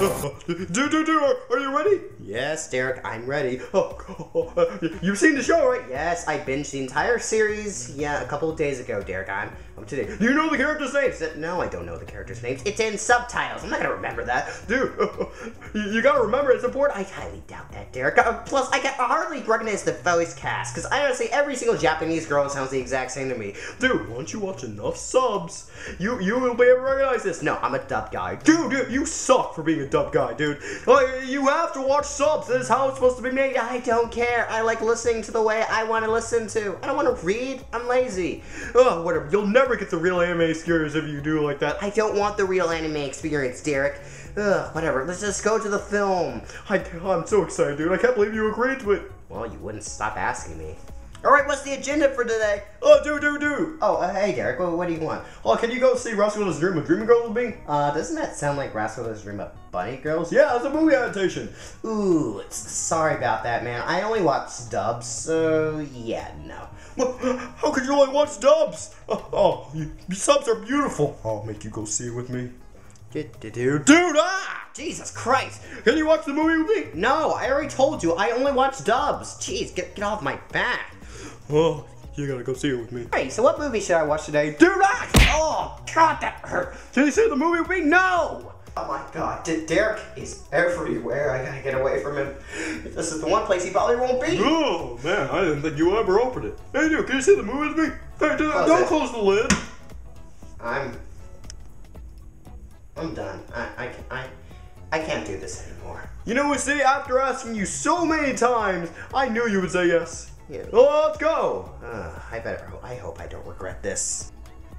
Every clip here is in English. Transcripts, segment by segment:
Dude, are you ready? Yes, Derek, I'm ready. You've seen the show, right? Yes, I binged the entire series, a couple of days ago, Derek. I'm today. Do you know the characters' names? No, I don't know the characters' names. It's in subtitles. I'm not gonna remember that. Dude, you gotta remember it's important. I highly doubt that, Derek. Plus, I can hardly recognize the voice cast, because I honestly, every single Japanese girl sounds the exact same to me. Dude, once you watch enough subs, you will be able to recognize this. No, I'm a dub guy. Dude, you suck for being a dub guy, dude. You have to watch subs. This is how it's supposed to be made. I don't care. I like listening to the way I want to listen to. I don't want to read. I'm lazy. Oh, whatever. You'll never get the real anime experience if you do like that. I don't want the real anime experience, Derek. Whatever. Let's just go to the film. I'm so excited, dude. I can't believe you agreed to it. Well, you wouldn't stop asking me. Alright, what's the agenda for today? Oh, dude. Oh, hey, Derek. What do you want? Oh, can you go see Rascal Does Not Dream, a Dreaming Girl with me? Doesn't that sound like Rascal Does Not Dream of Bunny Girls? Yeah, it's a movie adaptation. Ooh, sorry about that, man. I only watch dubs, so yeah, no. Well, how could you only watch dubs? Subs are beautiful. I'll make you go see it with me. Dude, Jesus Christ! Can you watch the movie with me? No, I already told you. I only watch dubs. Jeez, get off my back. Oh, you gotta go see it with me. Hey, so what movie should I watch today? Oh, God, that hurt. Can you see the movie with me? No! Oh my God, Derek is everywhere. I gotta get away from him. This is the one place he probably won't be. Oh, man, I didn't think you ever opened it. Hey, dude, can you see the movie with me? Hey, dude, don't close the lid. I'm done. I can't do this anymore. You know what, see, after asking you so many times, I knew you would say yes. Yeah. Well, let's go. I hope I don't regret this.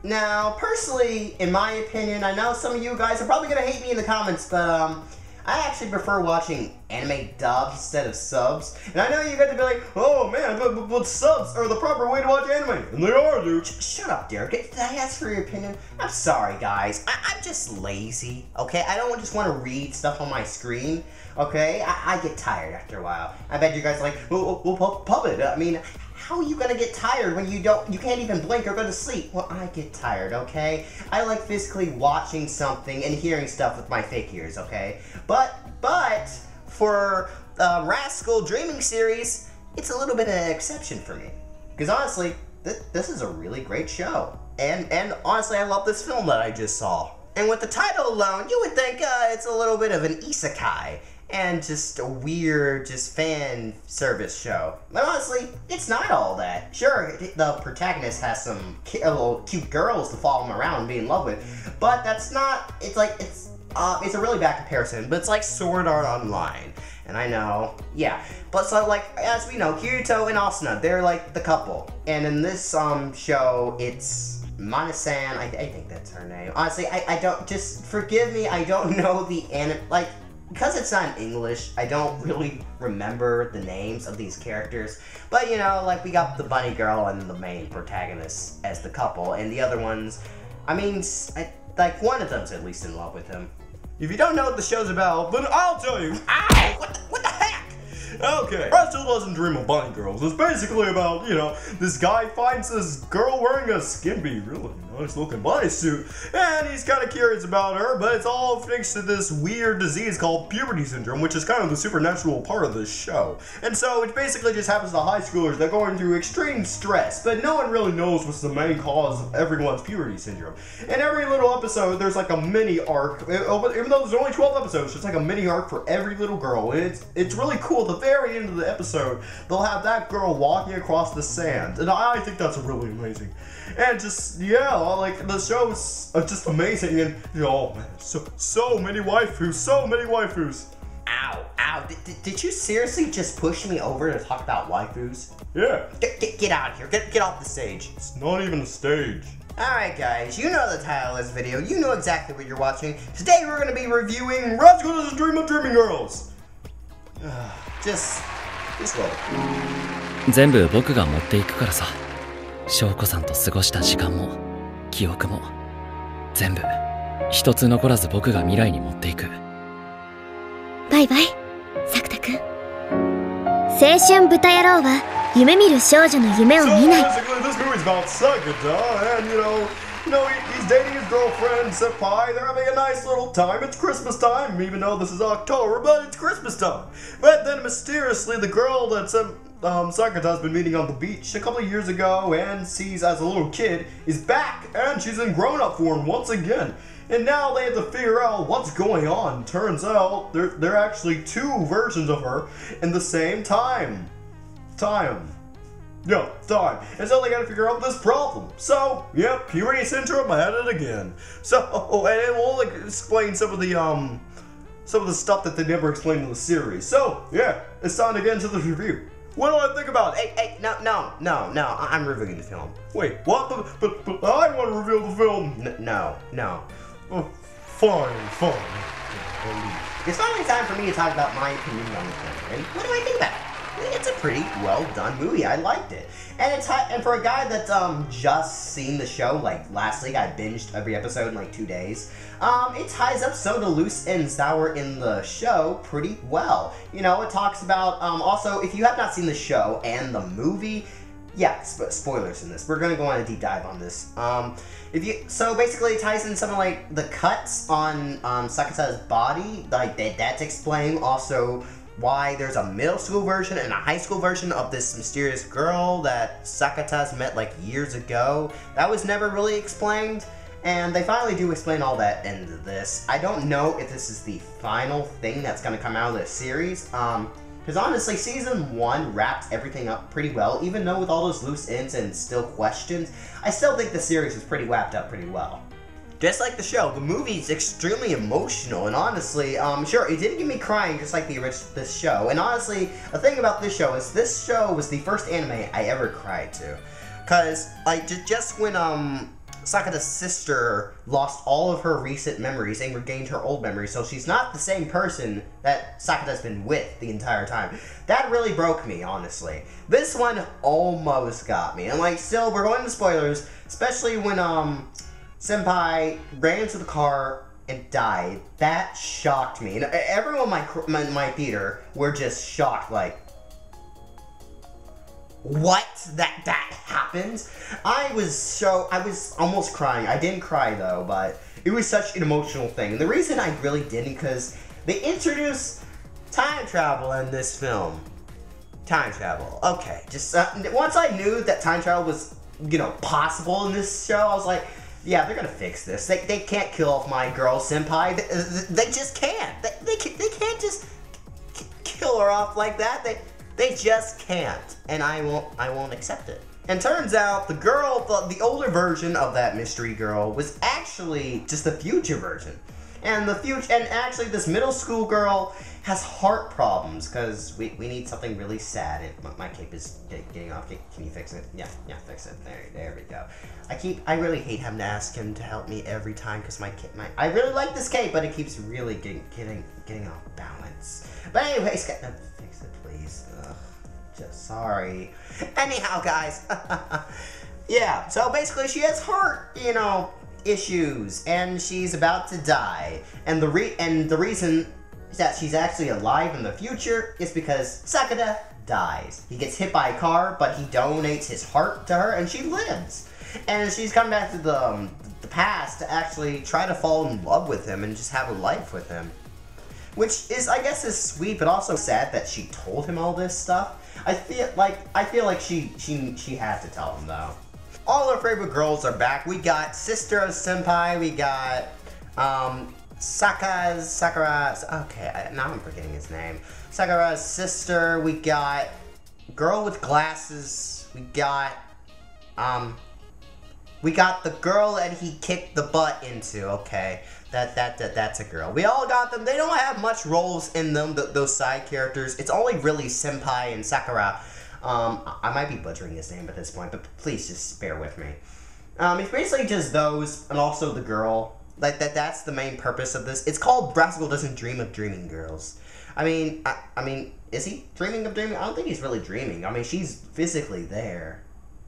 Now, personally, in my opinion, I know some of you guys are probably gonna hate me in the comments, but I actually prefer watching anime dubs instead of subs. And I know you're going to be like, oh man, but subs are the proper way to watch anime. And they are, dude. Shut up, Derek. Did I ask for your opinion? I'm sorry, guys. I'm just lazy, okay? I don't just want to read stuff on my screen, okay? I get tired after a while. I bet you guys are like, well, puppet. I mean, how are you gonna get tired when you can't even blink or go to sleep? Well, I get tired, okay? I like physically watching something and hearing stuff with my fake ears, okay? But for Rascal Dreaming series, it's a little bit of an exception for me. Because honestly, this is a really great show. And honestly, I love this film that I just saw. And with the title alone, you would think it's a little bit of an isekai. And just a weird, fan service show. But honestly, it's not all that. Sure, the protagonist has some little cute girls to follow him around and be in love with, but that's not, it's a really bad comparison, but it's like Sword Art Online. And I know, yeah. But so like, as we know, Kirito and Asuna, they're like the couple. And in this show, it's Mana-san, I think that's her name. Honestly, I don't, just forgive me, I don't know the because it's not in English, I don't really remember the names of these characters. But you know, like we got the bunny girl and the main protagonist as the couple, and the other ones, I mean, like one of them's at least in love with him. If you don't know what the show's about, then I'll tell you. Ow! What the heck? Okay, Rascal Doesn't Dream of Bunny Girls. It's basically about, this guy finds this girl wearing a skimpy, really nice looking bodysuit, and he's kind of curious about her, but it's all thanks to this weird disease called puberty syndrome, which is kind of the supernatural part of this show. And so it basically just happens to high schoolers that go into extreme stress, but no one really knows what's the main cause of everyone's puberty syndrome. And every little episode, there's like a mini arc, even though there's only 12 episodes, it's like a mini arc for every little girl, and it's really cool. At the very end of the episode, they'll have that girl walking across the sand, and I think that's really amazing. And just, like, the show is just amazing, and, oh man, so many waifus. Ow. Did you seriously just push me over to talk about waifus? Yeah. Get out of here. Get off the stage. It's not even a stage. Alright guys, you know the title of this video. You know exactly what you're watching. Today we're going to be reviewing Rascal Does Not Dream of Dreaming Girls. Just wait. 全部僕が持っていくからさ。翔子さんと過ごした時間も記憶も全部一つ残らず僕が未来に持っていく。バイバイ、作田くん。青春豚野郎は夢見る少女の夢を見ない。So basically, this movie's about Sakata, and he's dating his girlfriend, Senpai. They're having a nice little time. It's Christmas time, even though this is October, but it's Christmas time. But then mysteriously, the girl that Sakata's been meeting on the beach a couple of years ago and sees as a little kid is back, and she's in grown-up form once again. And now they have to figure out what's going on. Turns out there are actually two versions of her in the same time. Yeah, time. And so they gotta figure out this problem. So, yep, puberty syndrome, I had it again. So, and it will explain some of the stuff that they never explained in the series. So, yeah, it's time to get into the review. What do I think about it? Hey, no, I'm reviewing the film. Wait, what? But I want to reveal the film. No. Oh, fine. It's finally time for me to talk about my opinion on the film. And what do I think about it? It's a pretty well done movie. I liked it, and for a guy that's just seen the show like last week, I binged every episode in like 2 days. It ties up some of the loose ends that were in the show pretty well. You know, it talks about also if you have not seen the show and the movie. Yeah, spoilers in this. We're gonna go on a deep dive on this. So basically it ties in some of like the cuts on Sakata's body, like that's explained. Also, why there's a middle school version and a high school version of this mysterious girl that Sakata's met like years ago. That was never really explained, and they finally do explain all that in this. I don't know if this is the final thing that's gonna come out of this series. Because honestly, Season 1 wrapped everything up pretty well, even though with all those loose ends and still questions, I still think the series was wrapped up pretty well. Just like the show, the movie's extremely emotional, and honestly, sure, it didn't get me crying just like this show. And honestly, the thing about this show is this show was the first anime I ever cried to. Cause, like, just when, Sakata's sister lost all of her recent memories and regained her old memories, so she's not the same person that Sakata's been with the entire time. That really broke me, honestly. This one almost got me. And, like, still, we're going to spoilers, especially when, Senpai ran into the car and died. That shocked me. And everyone in my theater were just shocked, like, what? That happened? I was almost crying. I didn't cry though, but it was such an emotional thing. And the reason I really didn't, because they introduced time travel in this film. Time travel. Okay, just once I knew that time travel was, possible in this show, I was like, yeah, they're gonna fix this. They can't kill off my girl Senpai. They just can't. They can't just kill her off like that. They just can't, and I won't accept it. And turns out the girl, the older version of that mystery girl, was actually just the future version. And actually this middle school girl has heart problems because we need something really sad. And my cape is getting off. Can you fix it? Yeah, fix it. There we go. I really hate having to ask him to help me every time because I really like this cape, but it keeps really getting off balance. But anyways, fix it please. Ugh, just sorry. Anyhow, guys. Yeah. So basically, she has heart, issues, and she's about to die. And the reason that she's actually alive in the future is because Sakata dies. He gets hit by a car, but he donates his heart to her, and she lives. And she's come back to the past to actually try to fall in love with him and just have a life with him. Which is, I guess, is sweet, but also sad that she told him all this stuff. I feel like she had to tell him though. All our favorite girls are back. We got Sister of Senpai. We got Sakura. Okay, now I'm forgetting his name. Sakura's sister. We got girl with glasses. We got the girl that he kicked the butt into. Okay, that's a girl. We all got them. They don't have much roles in them. Those side characters. It's only really Senpai and Sakura. I might be butchering his name at this point, but please just bear with me. It's basically just those, and also the girl. That's the main purpose of this. It's called Rascal Doesn't Dream of Dreaming Girls. I mean, is he dreaming of dreaming? I don't think he's really dreaming. I mean, she's physically there.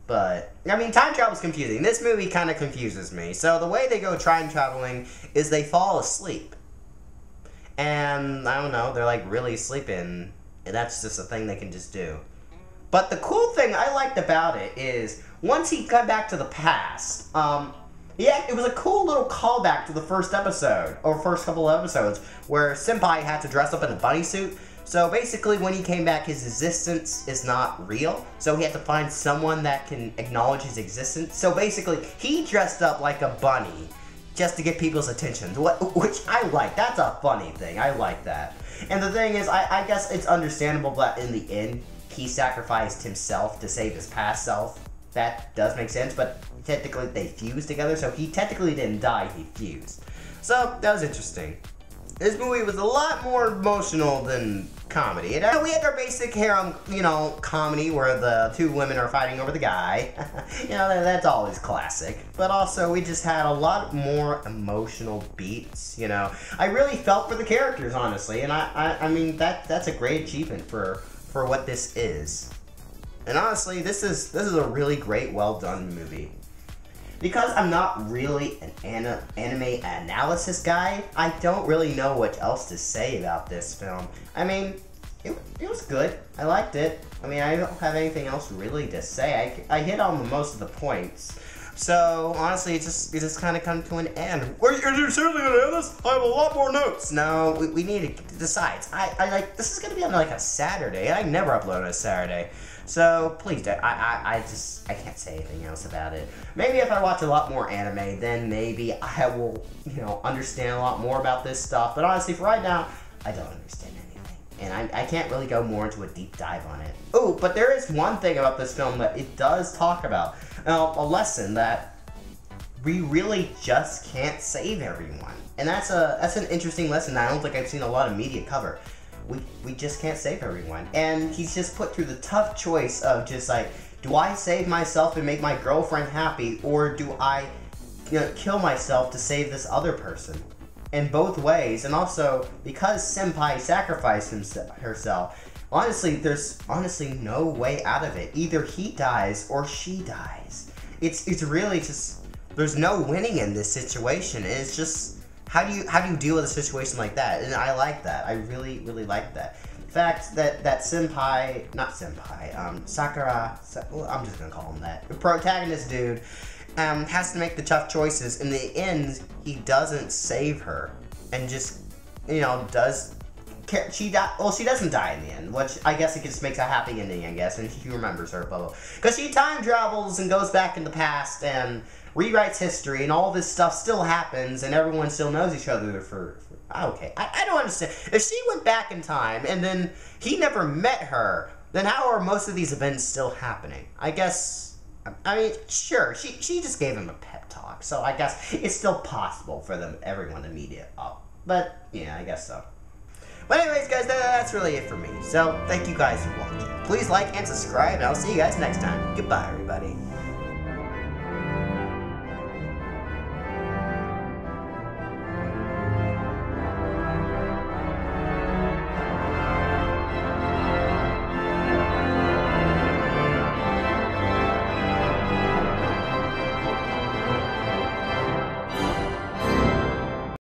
But, I mean, time travel is confusing. This movie kind of confuses me. So the way they go time traveling is they fall asleep. And, I don't know, they're like really sleeping. And that's just a thing they can just do. But the cool thing I liked about it is, once he got back to the past, Yeah, it was a cool little callback to the first episode, or first couple of episodes, where Senpai had to dress up in a bunny suit. So basically, when he came back, his existence is not real. So he had to find someone that can acknowledge his existence. So basically, he dressed up like a bunny just to get people's attention, which I like. That's a funny thing. I like that. And the thing is, I guess it's understandable that in the end, he sacrificed himself to save his past self. That does make sense, but technically they fused together, so he technically didn't die, he fused. So, that was interesting. This movie was a lot more emotional than comedy. And we had our basic harem, comedy where the two women are fighting over the guy. That's always classic. But also, we just had a lot more emotional beats, I really felt for the characters, honestly. And I mean, that's a great achievement for what this is. And honestly, this is a really great, well-done movie. Because I'm not really an anime analysis guy, I don't really know what else to say about this film. I mean, it was good. I liked it. I mean, I don't have anything else really to say. I hit on most of the points. So, honestly, it just kind of come to an end. Wait, are you seriously gonna end this? I have a lot more notes. No, we need to, besides, this is gonna be on like a Saturday. I never upload on a Saturday. So, please don't, I can't say anything else about it. Maybe if I watch a lot more anime, then maybe I will, understand a lot more about this stuff. But honestly, for right now, I don't understand anything. And I can't really go more into a deep dive on it. Oh, but there is one thing about this film that it does talk about. A lesson that we really just can't save everyone. And that's an interesting lesson that I don't think I've seen a lot of media cover. We just can't save everyone. And he's just put through the tough choice of just like, do I save myself and make my girlfriend happy, or do I kill myself to save this other person? In both ways. And also, because Senpai sacrificed herself, honestly, there's honestly no way out of it. Either he dies or she dies. It's really just, there's no winning in this situation. It's just, how do you deal with a situation like that? And I like that. I really, really like that. The fact that Sakura, well, I'm just gonna call him that. The protagonist dude has to make the tough choices. In the end, he doesn't save her, and just, she doesn't die in the end, which I guess it just makes a happy ending, I guess, and he remembers her, blah, blah. Because she time travels and goes back in the past and rewrites history, and all this stuff still happens, and everyone still knows each other okay. I don't understand. If she went back in time, and then he never met her, then how are most of these events still happening? I guess, I mean, sure, she just gave him a pep talk, so I guess it's still possible for everyone to meet it up. But, yeah, I guess so. But anyways, guys, that's really it for me. So, thank you guys for watching. Please like and subscribe, and I'll see you guys next time. Goodbye, everybody.